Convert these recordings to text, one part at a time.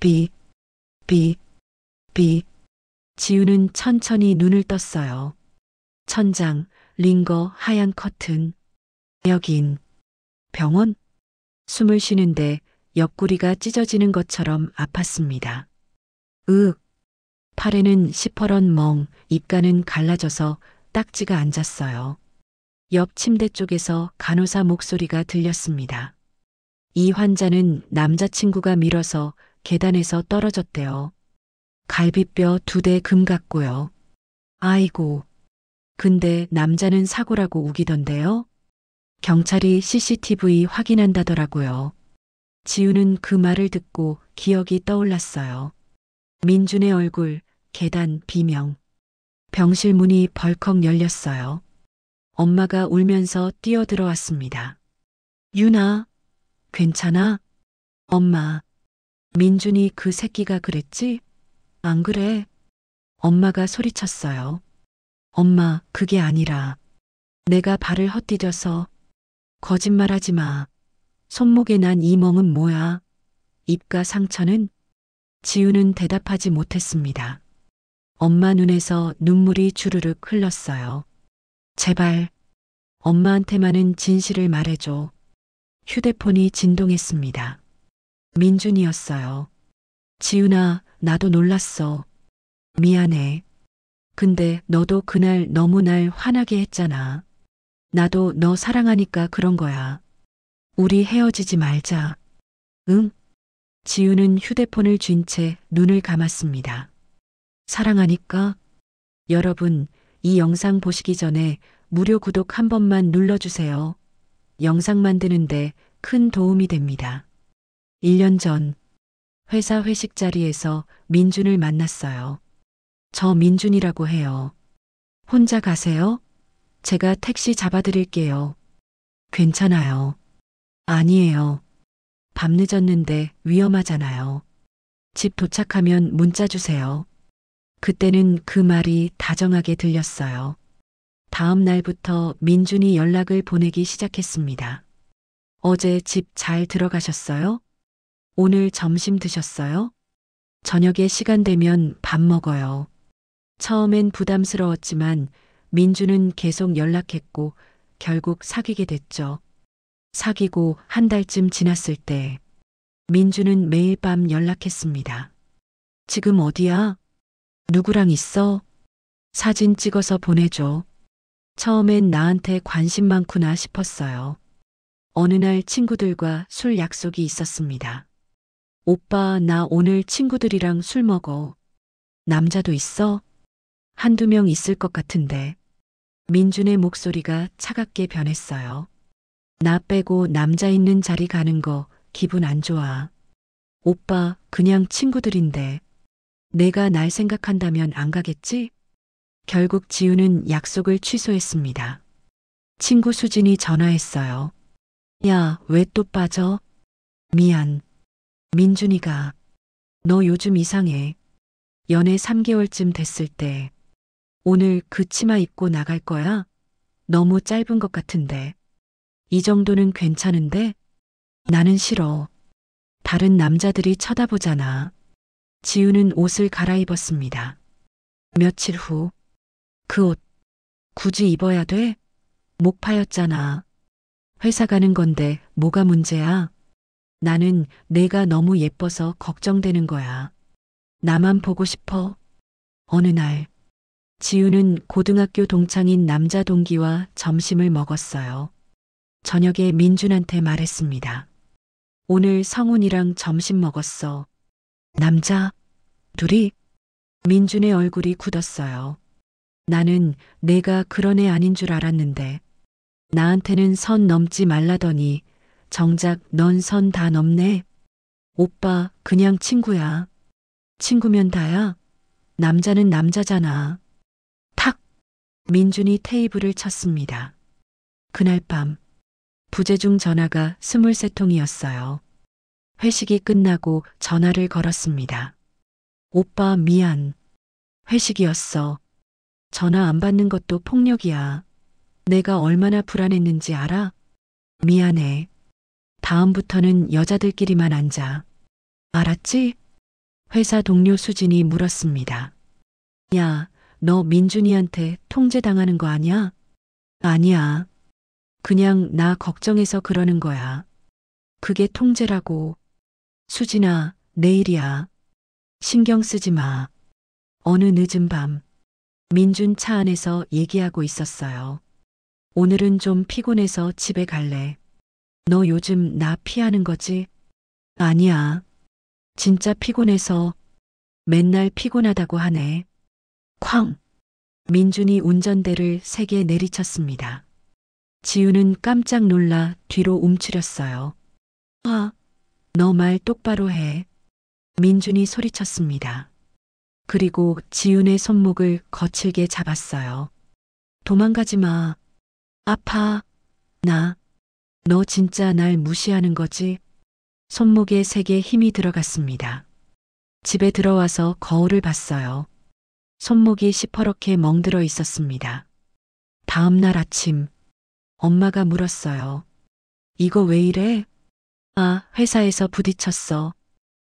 비, 비, 비. 지우는 천천히 눈을 떴어요. 천장, 링거, 하얀 커튼. 여긴 병원? 숨을 쉬는데 옆구리가 찢어지는 것처럼 아팠습니다. 으윽. 팔에는 시퍼런 멍, 입가는 갈라져서 딱지가 앉았어요. 옆 침대 쪽에서 간호사 목소리가 들렸습니다. 이 환자는 남자친구가 밀어서 계단에서 떨어졌대요. 갈비뼈 2대 금 같고요. 아이고. 근데 남자는 사고라고 우기던데요? 경찰이 CCTV 확인한다더라고요. 지우는 그 말을 듣고 기억이 떠올랐어요. 민준의 얼굴, 계단, 비명. 병실 문이 벌컥 열렸어요. 엄마가 울면서 뛰어들어왔습니다. 유나, 괜찮아? 엄마, 민준이 그 새끼가 그랬지? 안 그래? 엄마가 소리쳤어요. 엄마, 그게 아니라 내가 발을 헛디뎌서. 거짓말하지 마. 손목에 난 이 멍은 뭐야? 입가 상처는? 지우는 대답하지 못했습니다. 엄마 눈에서 눈물이 주르륵 흘렀어요. 제발, 엄마한테만은 진실을 말해줘. 휴대폰이 진동했습니다. 민준이었어요. 지훈아, 나도 놀랐어. 미안해. 근데 너도 그날 너무 날 화나게 했잖아. 나도 너 사랑하니까 그런 거야. 우리 헤어지지 말자. 응? 지우는 휴대폰을 쥔 채 눈을 감았습니다. 사랑하니까? 여러분, 이 영상 보시기 전에 무료 구독 한 번만 눌러주세요. 영상 만드는데 큰 도움이 됩니다. 1년 전 회사 회식 자리에서 민준을 만났어요. 저 민준이라고 해요. 혼자 가세요? 제가 택시 잡아드릴게요. 괜찮아요. 아니에요. 밤 늦었는데 위험하잖아요. 집 도착하면 문자 주세요. 그때는 그 말이 다정하게 들렸어요. 다음 날부터 민준이 연락을 보내기 시작했습니다. 어제 집 잘 들어가셨어요? 오늘 점심 드셨어요? 저녁에 시간 되면 밥 먹어요. 처음엔 부담스러웠지만 민준은 계속 연락했고 결국 사귀게 됐죠. 사귀고 한 달쯤 지났을 때 민준은 매일 밤 연락했습니다. 지금 어디야? 누구랑 있어? 사진 찍어서 보내줘. 처음엔 나한테 관심 많구나 싶었어요. 어느 날 친구들과 술 약속이 있었습니다. 오빠, 나 오늘 친구들이랑 술 먹어. 남자도 있어? 한두 명 있을 것 같은데. 민준의 목소리가 차갑게 변했어요. 나 빼고 남자 있는 자리 가는 거 기분 안 좋아. 오빠, 그냥 친구들인데. 내가 날 생각한다면 안 가겠지? 결국 지우는 약속을 취소했습니다. 친구 수진이 전화했어요. 야, 왜 또 빠져? 미안. 민준이가. 너 요즘 이상해. 연애 3개월쯤 됐을 때. 오늘 그 치마 입고 나갈 거야? 너무 짧은 것 같은데. 이 정도는 괜찮은데? 나는 싫어. 다른 남자들이 쳐다보잖아. 지우는 옷을 갈아입었습니다. 며칠 후. 그 옷 굳이 입어야 돼? 목 파였잖아. 회사 가는 건데 뭐가 문제야? 나는 내가 너무 예뻐서 걱정되는 거야. 나만 보고 싶어. 어느 날 지우는 고등학교 동창인 남자 동기와 점심을 먹었어요. 저녁에 민준한테 말했습니다. 오늘 성훈이랑 점심 먹었어. 남자? 둘이? 민준의 얼굴이 굳었어요. 나는 내가 그런 애 아닌 줄 알았는데 나한테는 선 넘지 말라더니 정작 넌 선 다 넘네. 오빠, 그냥 친구야. 친구면 다야. 남자는 남자잖아. 탁! 민준이 테이블을 쳤습니다. 그날 밤 부재중 전화가 23통이었어요. 회식이 끝나고 전화를 걸었습니다. 오빠, 미안. 회식이었어. 전화 안 받는 것도 폭력이야. 내가 얼마나 불안했는지 알아? 미안해. 다음부터는 여자들끼리만 앉아. 알았지? 회사 동료 수진이 물었습니다. 야, 너 민준이한테 통제당하는 거 아니야? 아니야. 그냥 나 걱정해서 그러는 거야. 그게 통제라고. 수진아, 내일이야. 신경 쓰지 마. 어느 늦은 밤, 민준 차 안에서 얘기하고 있었어요. 오늘은 좀 피곤해서 집에 갈래. 너 요즘 나 피하는 거지? 아니야. 진짜 피곤해서 맨날 피곤하다고 하네. 쾅! 민준이 운전대를 세게 내리쳤습니다. 지우는 깜짝 놀라 뒤로 움츠렸어요. 아, 너 말 똑바로 해. 민준이 소리쳤습니다. 그리고 지훈의 손목을 거칠게 잡았어요. 도망가지 마. 아파. 너 진짜 날 무시하는 거지? 손목에 세게 힘이 들어갔습니다. 집에 들어와서 거울을 봤어요. 손목이 시퍼렇게 멍들어 있었습니다. 다음 날 아침, 엄마가 물었어요. 이거 왜 이래? 아, 회사에서 부딪혔어.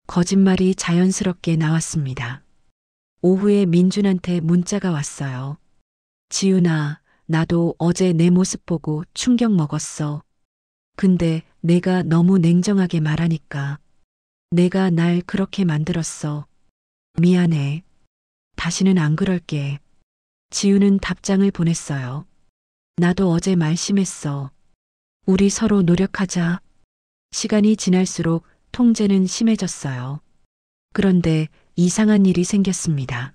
거짓말이 자연스럽게 나왔습니다. 오후에 민준한테 문자가 왔어요. 지훈아, 나도 어제 내 모습 보고 충격 먹었어. 근데 내가 너무 냉정하게 말하니까 내가 날 그렇게 만들었어. 미안해. 다시는 안 그럴게. 지우는 답장을 보냈어요. 나도 어제 말 심했어. 우리 서로 노력하자. 시간이 지날수록 통제는 심해졌어요. 그런데 이상한 일이 생겼습니다.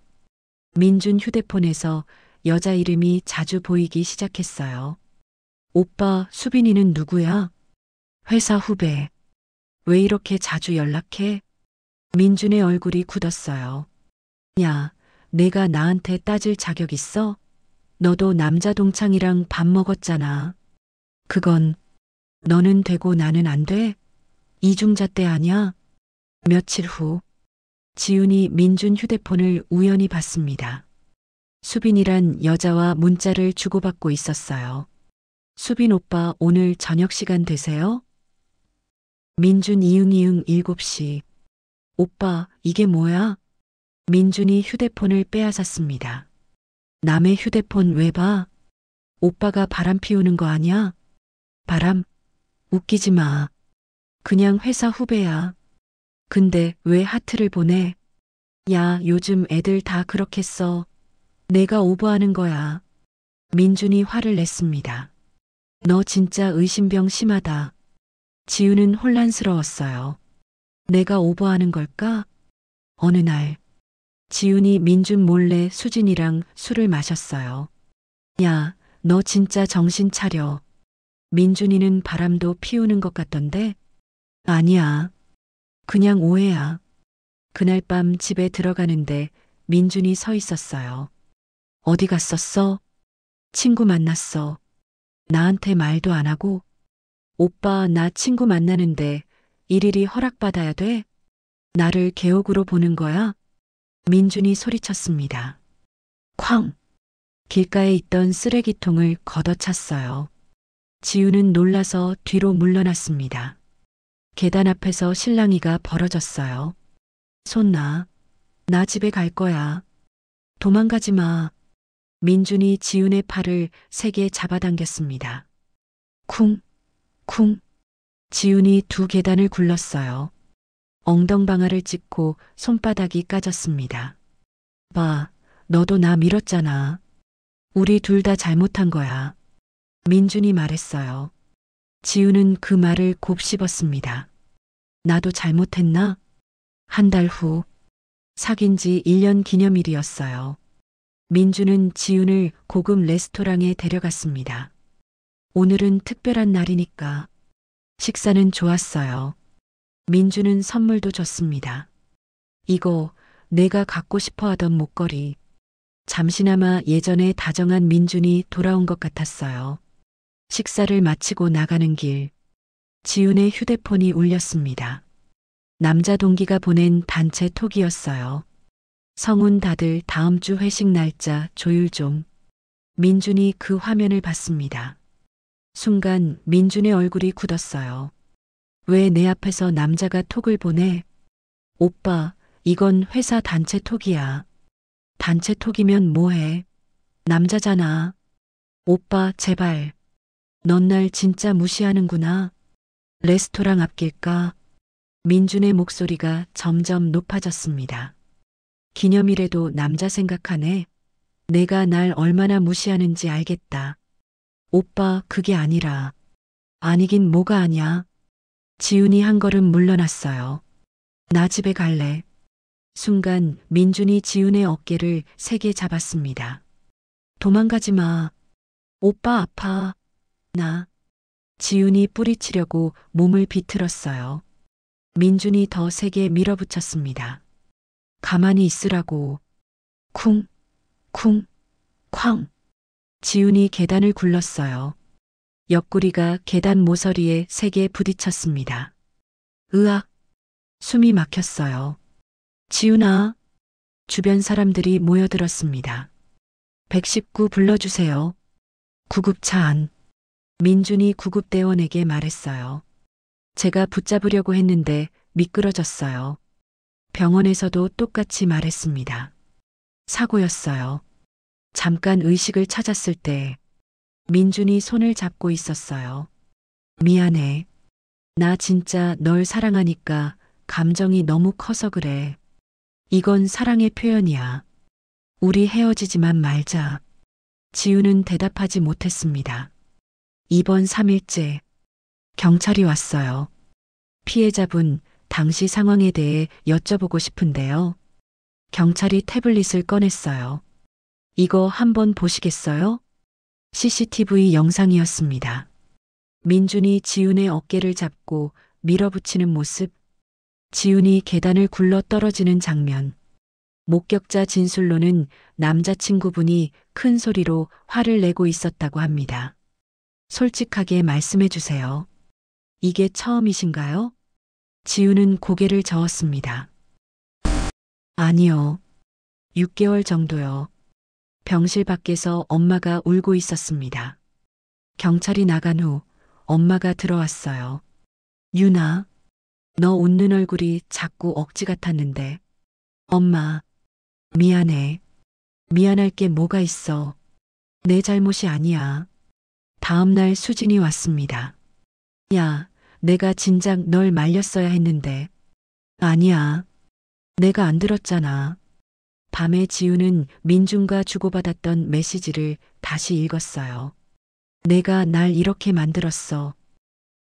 민준 휴대폰에서 여자 이름이 자주 보이기 시작했어요. 오빠, 수빈이는 누구야? 회사 후배. 왜 이렇게 자주 연락해? 민준의 얼굴이 굳었어요. 야, 내가 나한테 따질 자격 있어? 너도 남자 동창이랑 밥 먹었잖아. 그건 너는 되고 나는 안 돼? 이중잣대 아냐? 며칠 후 지훈이 민준 휴대폰을 우연히 봤습니다. 수빈이란 여자와 문자를 주고받고 있었어요. 수빈 오빠 오늘 저녁 시간 되세요? 민준 이응이응 7시. 오빠, 이게 뭐야? 민준이 휴대폰을 빼앗았습니다. 남의 휴대폰 왜 봐? 오빠가 바람 피우는 거 아니야? 바람? 웃기지 마. 그냥 회사 후배야. 근데 왜 하트를 보내? 야, 요즘 애들 다 그렇게 써. 내가 오버하는 거야. 민준이 화를 냈습니다. 너 진짜 의심병 심하다. 지우는 혼란스러웠어요. 내가 오버하는 걸까? 어느 날, 지훈이 민준 몰래 수진이랑 술을 마셨어요. 야, 너 진짜 정신 차려. 민준이는 바람도 피우는 것 같던데? 아니야. 그냥 오해야. 그날 밤 집에 들어가는데 민준이 서 있었어요. 어디 갔었어? 친구 만났어. 나한테 말도 안 하고? 오빠, 나 친구 만나는데 일일이 허락받아야 돼? 나를 개옥으로 보는 거야? 민준이 소리쳤습니다. 쾅! 길가에 있던 쓰레기통을 걷어찼어요. 지우는 놀라서 뒤로 물러났습니다. 계단 앞에서 실랑이가 벌어졌어요. 손 놔. 나 집에 갈 거야. 도망가지 마. 민준이 지훈의 팔을 세게 잡아당겼습니다. 쿵, 쿵. 지훈이 두 계단을 굴렀어요. 엉덩방아를 찍고 손바닥이 까졌습니다. 봐, 너도 나 밀었잖아. 우리 둘 다 잘못한 거야. 민준이 말했어요. 지우는 그 말을 곱씹었습니다. 나도 잘못했나? 한 달 후, 사귄 지 1년 기념일이었어요. 민준은 지훈을 고급 레스토랑에 데려갔습니다. 오늘은 특별한 날이니까. 식사는 좋았어요. 민준은 선물도 줬습니다. 이거 내가 갖고 싶어 하던 목걸이. 잠시나마 예전에 다정한 민준이 돌아온 것 같았어요. 식사를 마치고 나가는 길, 지훈의 휴대폰이 울렸습니다. 남자 동기가 보낸 단체 톡이었어요. 성운 다들 다음 주 회식 날짜 조율 좀. 민준이 그 화면을 봤습니다. 순간 민준의 얼굴이 굳었어요. 왜 내 앞에서 남자가 톡을 보내? 오빠, 이건 회사 단체 톡이야. 단체 톡이면 뭐해? 남자잖아. 오빠, 제발. 넌 날 진짜 무시하는구나. 레스토랑 앞길까? 민준의 목소리가 점점 높아졌습니다. 기념일에도 남자 생각하네. 내가 날 얼마나 무시하는지 알겠다. 오빠, 그게 아니라. 아니긴 뭐가 아냐. 지훈이 한 걸음 물러났어요. 나 집에 갈래. 순간 민준이 지훈의 어깨를 세게 잡았습니다. 도망가지 마. 오빠 아파. 나. 지훈이 뿌리치려고 몸을 비틀었어요. 민준이 더 세게 밀어붙였습니다. 가만히 있으라고. 쿵, 쿵, 쾅. 지훈이 계단을 굴렀어요. 옆구리가 계단 모서리에 세게 부딪혔습니다. 으악! 숨이 막혔어요. 지훈아! 주변 사람들이 모여들었습니다. 119 불러주세요. 구급차 안. 민준이 구급대원에게 말했어요. 제가 붙잡으려고 했는데 미끄러졌어요. 병원에서도 똑같이 말했습니다. 사고였어요. 잠깐 의식을 찾았을 때 민준이 손을 잡고 있었어요. 미안해. 나 진짜 널 사랑하니까 감정이 너무 커서 그래. 이건 사랑의 표현이야. 우리 헤어지지만 말자. 지우는 대답하지 못했습니다. 이번 3일째 경찰이 왔어요. 피해자분 당시 상황에 대해 여쭤보고 싶은데요. 경찰이 태블릿을 꺼냈어요. 이거 한번 보시겠어요? CCTV 영상이었습니다. 민준이 지훈의 어깨를 잡고 밀어붙이는 모습, 지훈이 계단을 굴러 떨어지는 장면. 목격자 진술로는 남자친구분이 큰 소리로 화를 내고 있었다고 합니다. 솔직하게 말씀해 주세요. 이게 처음이신가요? 지훈은 고개를 저었습니다. 아니요. 6개월 정도요. 병실 밖에서 엄마가 울고 있었습니다. 경찰이 나간 후 엄마가 들어왔어요. 유나, 너 웃는 얼굴이 자꾸 억지 같았는데. 엄마, 미안해. 미안할 게 뭐가 있어. 내 잘못이 아니야. 다음 날 수진이 왔습니다. 야, 내가 진작 널 말렸어야 했는데. 아니야. 내가 안 들었잖아. 밤에 지우는 민준과 주고받았던 메시지를 다시 읽었어요. 내가 날 이렇게 만들었어.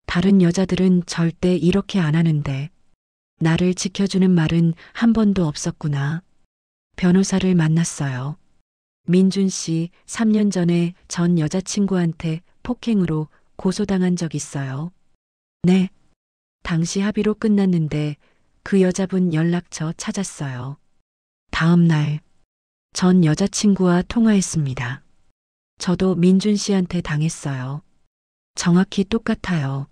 다른 여자들은 절대 이렇게 안 하는데. 나를 지켜주는 말은 한 번도 없었구나. 변호사를 만났어요. 민준 씨 3년 전에 전 여자친구한테 폭행으로 고소당한 적 있어요. 네. 당시 합의로 끝났는데 그 여자분 연락처 찾았어요. 다음 날 전 여자친구와 통화했습니다. 저도 민준 씨한테 당했어요. 정확히 똑같아요.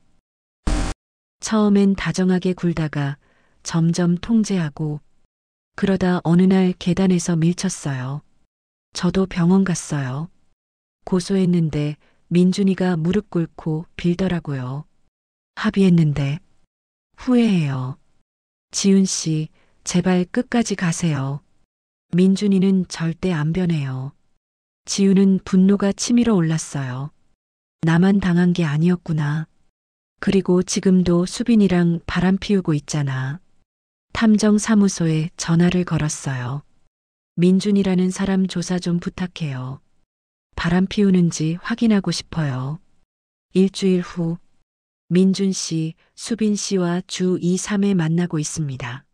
처음엔 다정하게 굴다가 점점 통제하고 그러다 어느 날 계단에서 밀쳤어요. 저도 병원 갔어요. 고소했는데 민준이가 무릎 꿇고 빌더라고요. 합의했는데 후회해요. 지훈 씨, 제발 끝까지 가세요. 민준이는 절대 안 변해요. 지훈은 분노가 치밀어 올랐어요. 나만 당한 게 아니었구나. 그리고 지금도 수빈이랑 바람 피우고 있잖아. 탐정사무소에 전화를 걸었어요. 민준이라는 사람 조사 좀 부탁해요. 바람 피우는지 확인하고 싶어요. 일주일 후 민준 씨, 수빈 씨와 주 2, 3회 만나고 있습니다.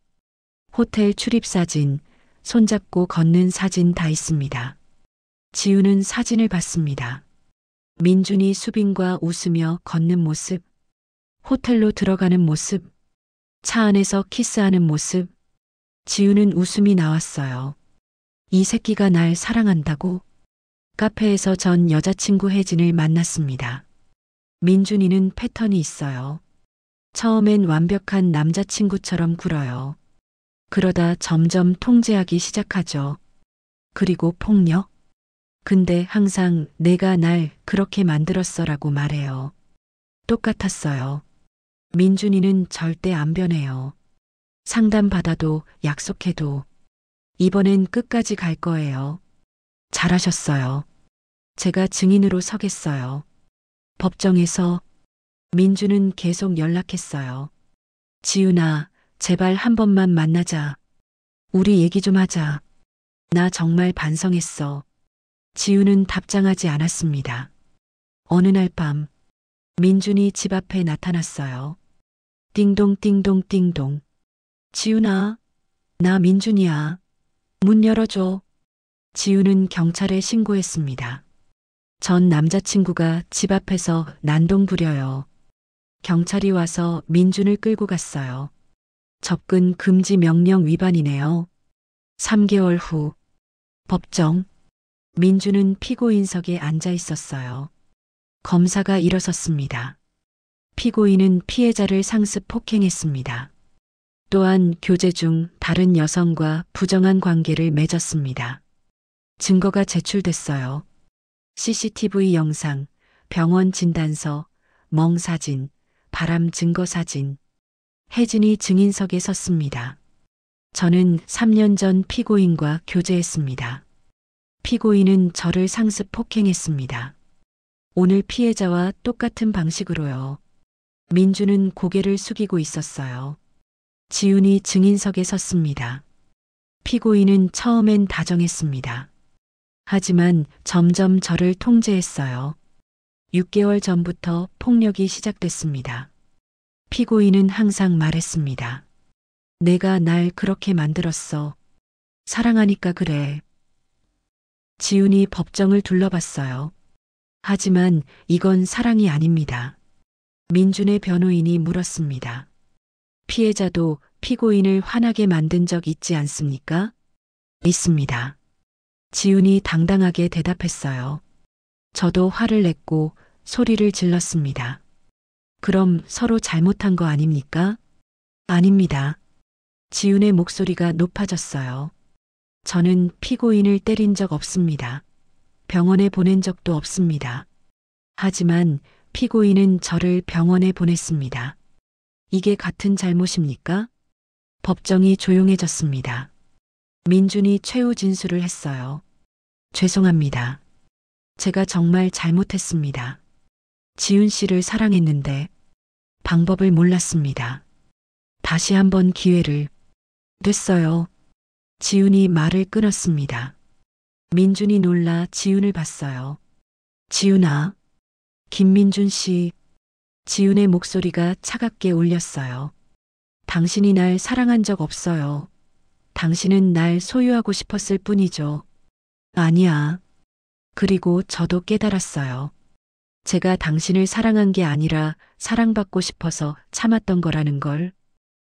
호텔 출입사진, 손잡고 걷는 사진 다 있습니다. 지우는 사진을 봤습니다. 민준이 수빈과 웃으며 걷는 모습, 호텔로 들어가는 모습, 차 안에서 키스하는 모습. 지우는 웃음이 나왔어요. 이 새끼가 날 사랑한다고? 카페에서 전 여자친구 혜진을 만났습니다. 민준이는 패턴이 있어요. 처음엔 완벽한 남자친구처럼 굴어요. 그러다 점점 통제하기 시작하죠. 그리고 폭력? 근데 항상 내가 날 그렇게 만들었어라고 말해요. 똑같았어요. 민준이는 절대 안 변해요. 상담받아도 약속해도 이번엔 끝까지 갈 거예요. 잘하셨어요. 제가 증인으로 서겠어요. 법정에서 민주는 계속 연락했어요. 지윤아, 제발 한 번만 만나자. 우리 얘기 좀 하자. 나 정말 반성했어. 지윤은 답장하지 않았습니다. 어느 날 밤, 민준이 집 앞에 나타났어요. 띵동 띵동 띵동. 지윤아, 나 민준이야. 문 열어줘. 지윤은 경찰에 신고했습니다. 전 남자친구가 집 앞에서 난동 부려요. 경찰이 와서 민준을 끌고 갔어요. 접근 금지 명령 위반이네요. 3개월 후, 법정. 민준은 피고인석에 앉아 있었어요. 검사가 일어섰습니다. 피고인은 피해자를 상습 폭행했습니다. 또한 교제 중 다른 여성과 부정한 관계를 맺었습니다. 증거가 제출됐어요. CCTV 영상, 병원 진단서, 멍사진, 바람 증거 사진. 혜진이 증인석에 섰습니다. 저는 3년 전 피고인과 교제했습니다. 피고인은 저를 상습 폭행했습니다. 오늘 피해자와 똑같은 방식으로요. 민주는 고개를 숙이고 있었어요. 지윤이 증인석에 섰습니다. 피고인은 처음엔 다정했습니다. 하지만 점점 저를 통제했어요. 6개월 전부터 폭력이 시작됐습니다. 피고인은 항상 말했습니다. 내가 날 그렇게 만들었어. 사랑하니까 그래. 지윤이 법정을 둘러봤어요. 하지만 이건 사랑이 아닙니다. 민준의 변호인이 물었습니다. 피해자도 피고인을 화나게 만든 적 있지 않습니까? 있습니다. 지윤이 당당하게 대답했어요. 저도 화를 냈고 소리를 질렀습니다. 그럼 서로 잘못한 거 아닙니까? 아닙니다. 지윤의 목소리가 높아졌어요. 저는 피고인을 때린 적 없습니다. 병원에 보낸 적도 없습니다. 하지만 피고인은 저를 병원에 보냈습니다. 이게 같은 잘못입니까? 법정이 조용해졌습니다. 민준이 최후 진술을 했어요. 죄송합니다. 제가 정말 잘못했습니다. 지윤 씨를 사랑했는데 방법을 몰랐습니다. 다시 한번 기회를. 됐어요. 지윤이 말을 끊었습니다. 민준이 놀라 지윤을 봤어요. 지윤아. 김민준 씨. 지윤의 목소리가 차갑게 울렸어요. 당신이 날 사랑한 적 없어요. 당신은 날 소유하고 싶었을 뿐이죠. 아니야. 그리고 저도 깨달았어요. 제가 당신을 사랑한 게 아니라 사랑받고 싶어서 참았던 거라는 걸.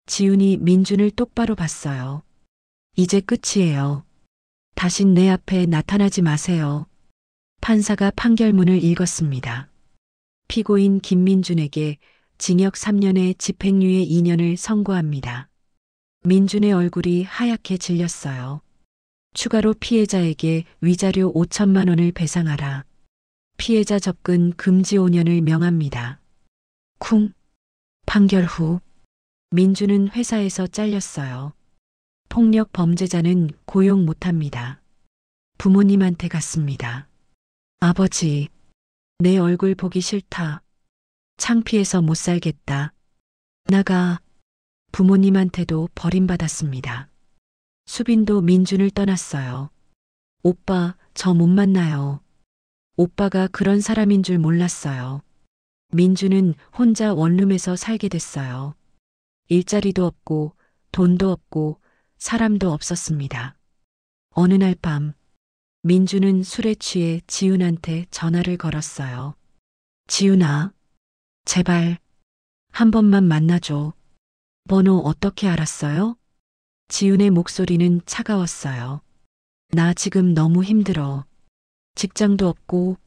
지윤이 민준을 똑바로 봤어요. 이제 끝이에요. 다신 내 앞에 나타나지 마세요. 판사가 판결문을 읽었습니다. 피고인 김민준에게 징역 3년에 집행유예 2년을 선고합니다. 민준의 얼굴이 하얗게 질렸어요. 추가로 피해자에게 위자료 5천만 원을 배상하라. 피해자 접근 금지 5년을 명합니다. 쿵. 판결 후 민준은 회사에서 잘렸어요. 폭력 범죄자는 고용 못합니다. 부모님한테 갔습니다. 아버지, 내 얼굴 보기 싫다. 창피해서 못 살겠다. 나가. 부모님한테도 버림받았습니다. 수빈도 민준을 떠났어요. 오빠, 저 못 만나요. 오빠가 그런 사람인 줄 몰랐어요. 민준은 혼자 원룸에서 살게 됐어요. 일자리도 없고 돈도 없고 사람도 없었습니다. 어느 날 밤 민준은 술에 취해 지윤한테 전화를 걸었어요. 지윤아, 제발 한 번만 만나줘. 번호 어떻게 알았어요? 지윤의 목소리는 차가웠어요. 나 지금 너무 힘들어. 직장도 없고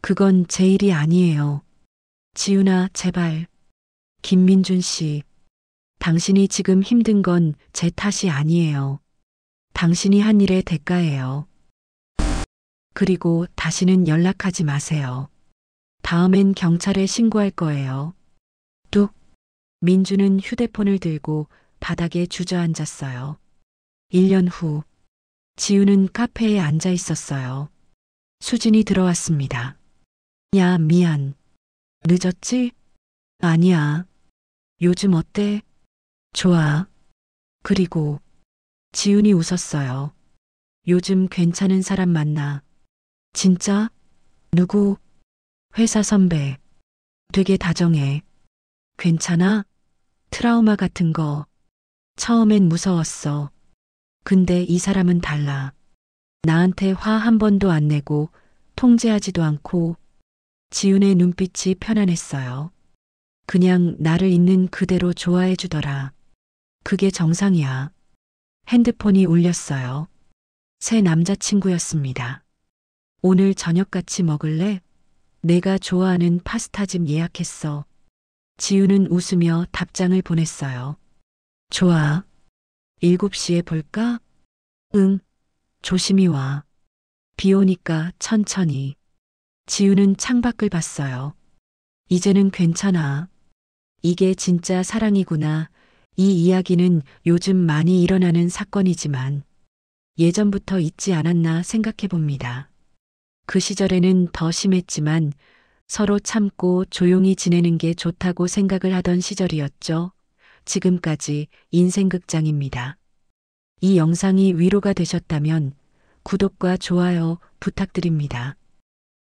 그건 제 일이 아니에요. 지윤아, 제발. 김민준 씨, 당신이 지금 힘든 건 제 탓이 아니에요. 당신이 한 일의 대가예요. 그리고 다시는 연락하지 마세요. 다음엔 경찰에 신고할 거예요. 뚝. 민주는 휴대폰을 들고 바닥에 주저앉았어요. 1년 후, 지우는 카페에 앉아 있었어요. 수진이 들어왔습니다. 야, 미안. 늦었지? 아니야. 요즘 어때? 좋아. 그리고 지훈이 웃었어요. 요즘 괜찮은 사람 만나. 진짜? 누구? 회사 선배. 되게 다정해. 괜찮아? 트라우마 같은 거. 처음엔 무서웠어. 근데 이 사람은 달라. 나한테 화 한 번도 안 내고 통제하지도 않고. 지훈의 눈빛이 편안했어요. 그냥 나를 있는 그대로 좋아해 주더라. 그게 정상이야. 핸드폰이 울렸어요. 새 남자친구였습니다. 오늘 저녁 같이 먹을래? 내가 좋아하는 파스타집 예약했어. 지우는 웃으며 답장을 보냈어요. 좋아. 7시에 볼까? 응. 조심히 와. 비 오니까 천천히. 지우는 창밖을 봤어요. 이제는 괜찮아. 이게 진짜 사랑이구나. 이 이야기는 요즘 많이 일어나는 사건이지만 예전부터 있지 않았나 생각해 봅니다. 그 시절에는 더 심했지만 서로 참고 조용히 지내는 게 좋다고 생각을 하던 시절이었죠. 지금까지 인생극장입니다. 이 영상이 위로가 되셨다면 구독과 좋아요 부탁드립니다.